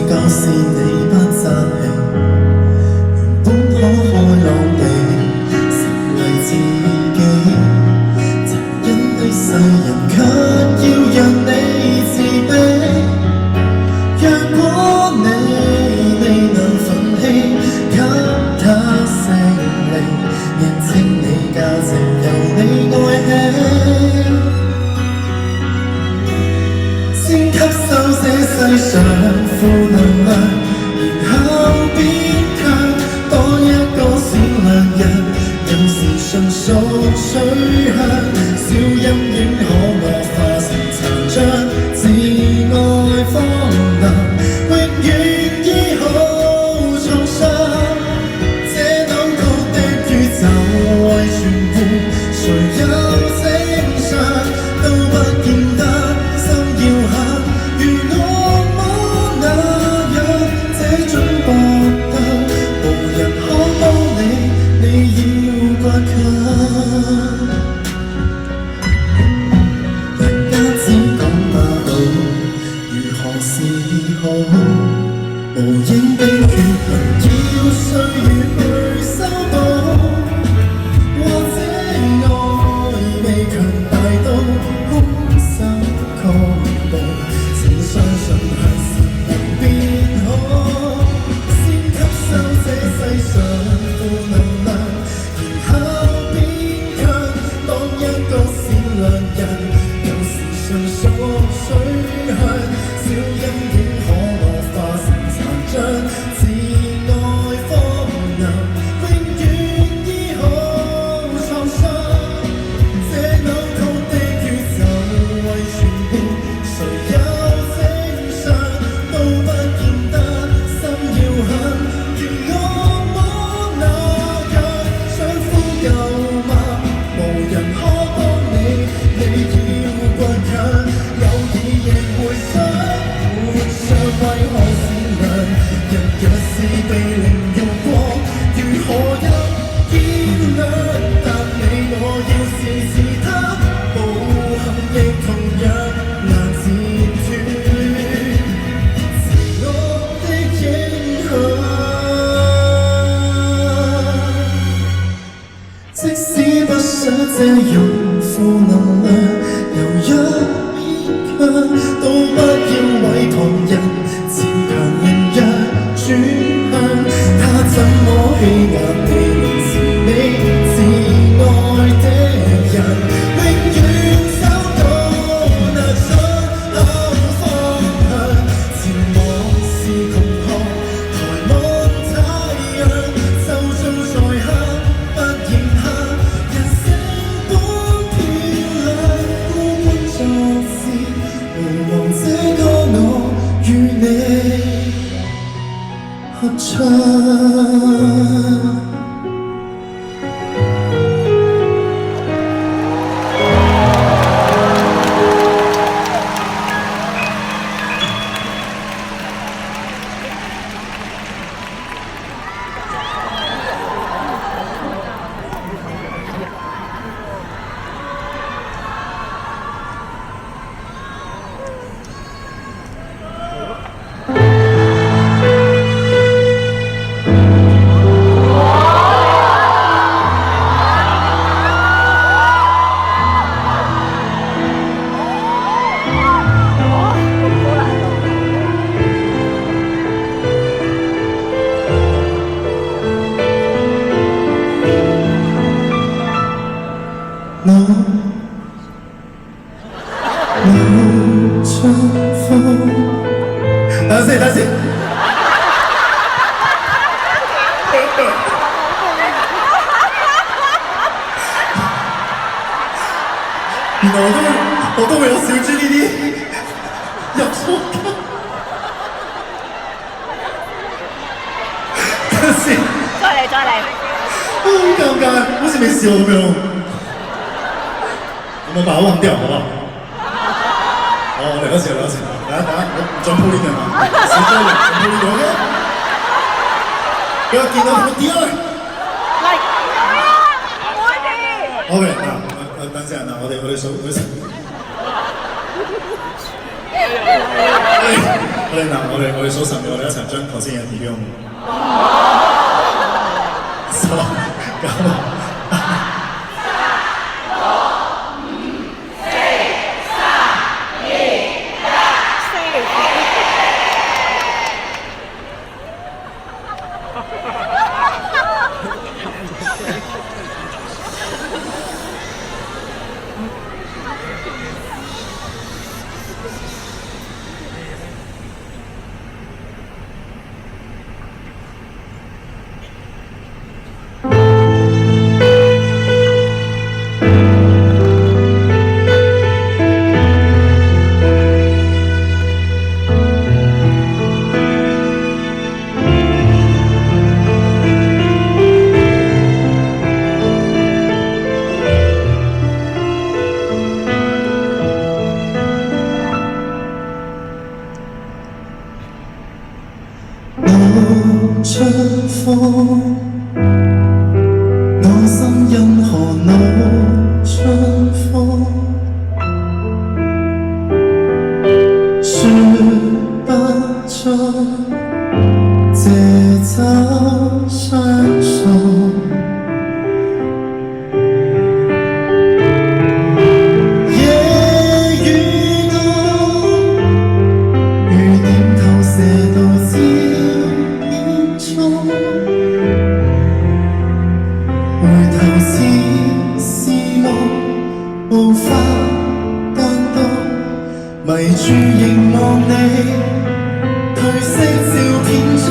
覺是你不爭氣，原本可開朗地成為自己，殘忍的世人卻要讓你自卑。若果你未能奮起，給他勝利，認清你價值由你愛起，先吸收這世上負能量，然後變強，當一個善良人，有時純屬取向，小陰影可惡化成殘障，自愛荒涼，永遠醫好創傷。這扭曲的宇宙為全部，誰有正常都不見得心要狠，如惡魔那樣這種搏鬥，無人可幫你，你要倔強。人家只講霸道，如何是好？無影的缺陷要歲月去修補，或者愛未強大到空手抗暴，請相信係時能變好，先吸收這世上負能量，然後變強，當一個善良人，有時純屬取向，小陰影可惡化成殘障，自愛荒涼，永遠醫好創傷。這扭曲的宇宙為全部，誰有正常都不見得心要狠，如惡魔那樣想呼救嗎？無人可幫你，你要倔強，有意亦會想活上，為何善良人若是被凌辱過，如何有肩量？但你我要是是他，暴行亦同樣難截斷自我的影響。即使不想借用負能量，柔弱勉強，都不要為旁人自強凌弱轉向。他怎麼欺壓你，凌遲你自愛的人，永遠找到那出口方向。前往是窮學，抬望太陽，就做在黑，不嫌黑，人性般漂亮，孤本作事，無望這個我與你合唱。等先，等先。原來我都會有小豬呢啲入錯級。等先。再嚟，再嚟。好尷尬，好似未試過咁樣。我把它忘掉，好不好？哦，嚟多次，嚟多次。等下，我唔再鋪呢樣啦。小豬唔鋪呢樣嘅。俾我見到我點啊！嚟，唔會啲。OK，嗱，等陣嗱，我哋數。我哋數10秒，我哋一齊將頭先嘅 delete 用。10、9。出風，我心因何怒春風？說不出這週相送，夜與冬，雨點透射到朝煙中，回頭似是夢，無法彈動，迷住凝望你褪色照片中。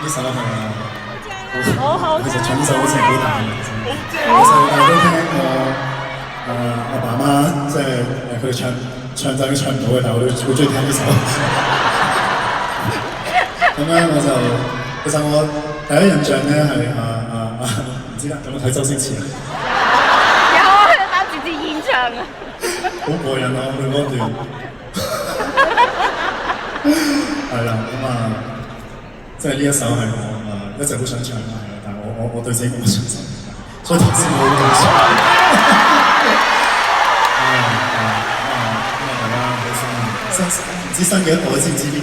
呢首係其實唱呢首好似好大嘅，我細個都聽我阿爸媽即係佢哋唱就已經唱唔到嘅，但係我都好中意聽呢首。咁咧其實我第一印象咧係唔知有冇睇周星馳啊？有啊，擔住支煙唱啊！好過癮啊！佢嗰段係啦，即係呢一首係我一直都想唱嘅，但係我對自己冇乜信心，所以頭先我好緊張。大家好心唔知新嘅一代知唔知呢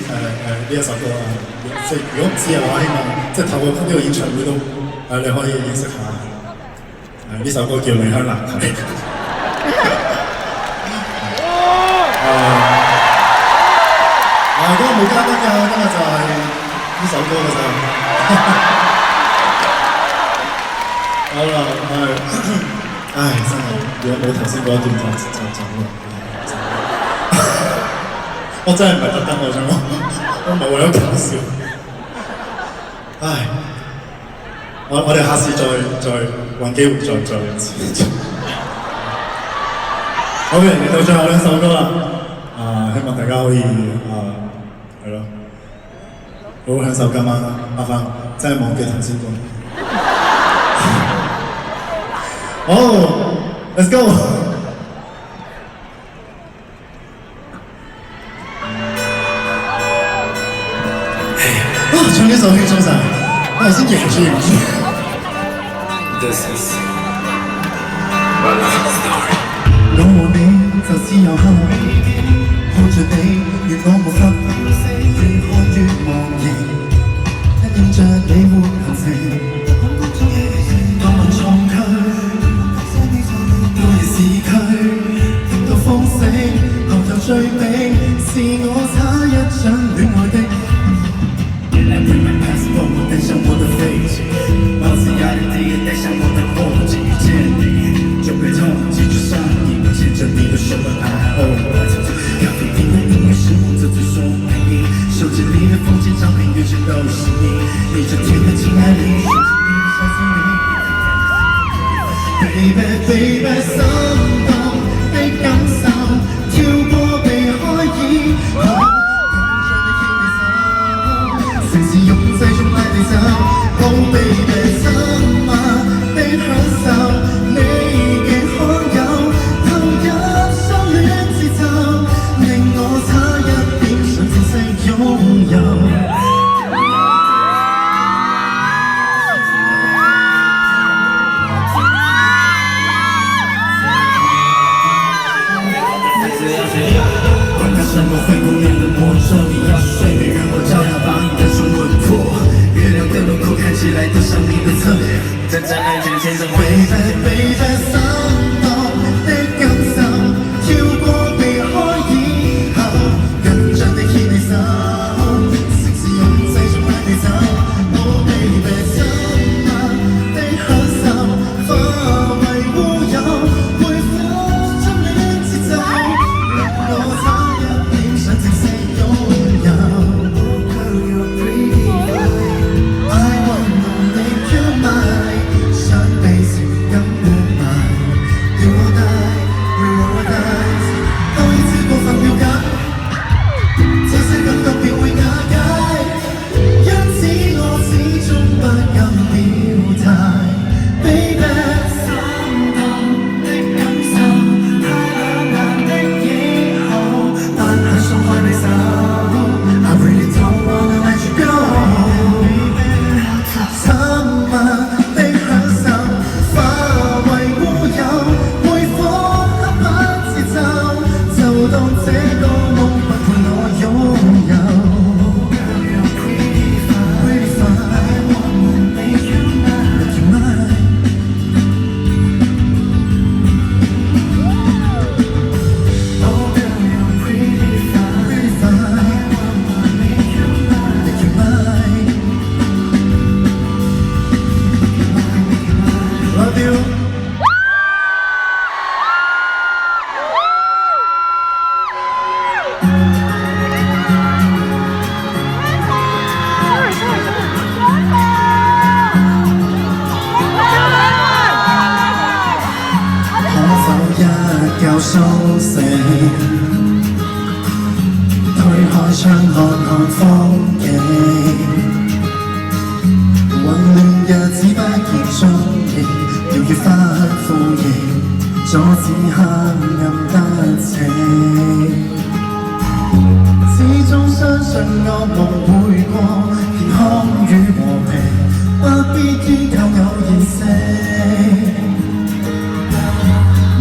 一首歌啊？即係如果唔知嘅話，希望即係透過呢個演唱會都你可以認識下。呢首歌叫《離鄉難題》。今日冇嘉賓㗎，今日就係呢首歌㗎咋。好啦，唉，真係如果冇頭先嗰一段就走啦。我真係唔係特登我想講，我唔係為咗搞笑。唉，我哋下次再揾機會再一次。好嘅，嚟到最後兩首歌啦。希望大家可以係咯，好好享受今晚啦。麻煩真係忘記頭先講。好 ，Let's go。唱呢首輕鬆晒，我頭先贏住。This is my life story。我和你就只有刻，看着你，願我無法越看越忘形，一映着你活行程。當晚創區，到夜市區，聽到風聲，後頭最美，是我差一張戀愛的。I bring my passport， 我帶上我的飛機，保持壓力低，帶上我的火機，遇見你就會痛，記住上癮，牽着你的手和愛哦。咖啡廳的音樂是我這最說愛你，手機裡的風景照片永遠都是你，你這天的親愛你，手機裡的小森林。Baby baby， 心動的感受，跳過避開耳。城市擁擠中拉你走 ，Oh baby， 今晚的享受，你嘅罕有，投入相戀節奏，令我差一點想正式擁有。蘇醒，推開窗看看風景，混亂日子不見蹤影，要月花香呼應，阻止黑暗得逞。始終相信惡夢會過，健康與和平，不必依靠偶然性。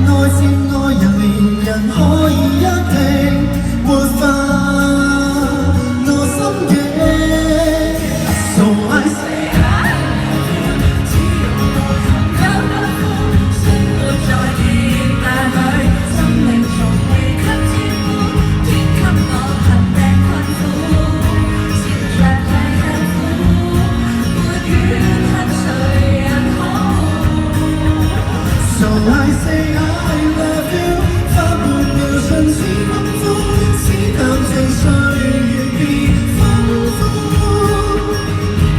愛漸愛人，連人可以一拼，活化我心境。So I say I love you， 只要我曾有不歡，生活在熱帶裏，生命從未給天賦，天給我貧病困苦，笑着太辛苦，沒怨恨誰人好。So I say I love you， 花沒了盡似幸福，只淡靜歲月別豐富。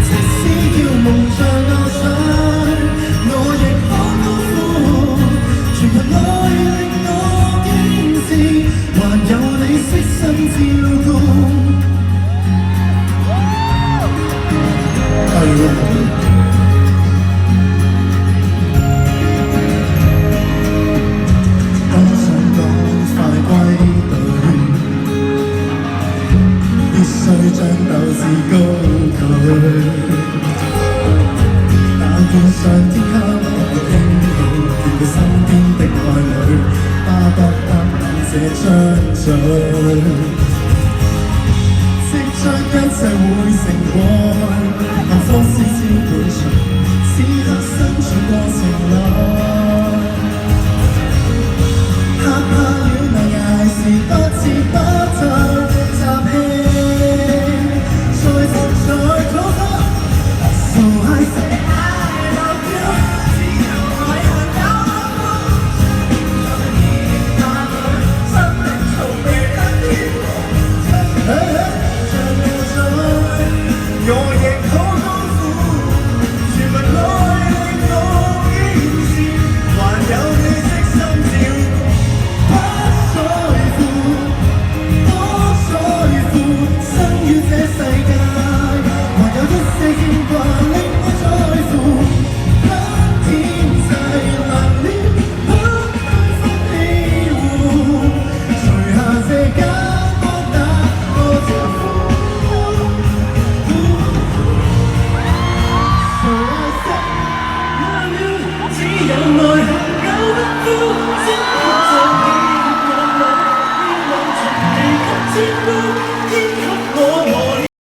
即使要夢像我想，我亦可高呼。全人愛令我驚知，還有你悉心照顧。係喎。將鬥志高舉，但願上天給我驚喜，見到身邊的愛侶，巴不得能這張嘴，即將一切會成果，幸福絲絲伴隨，此刻身處過程內，黑怕與難捱時不知不知。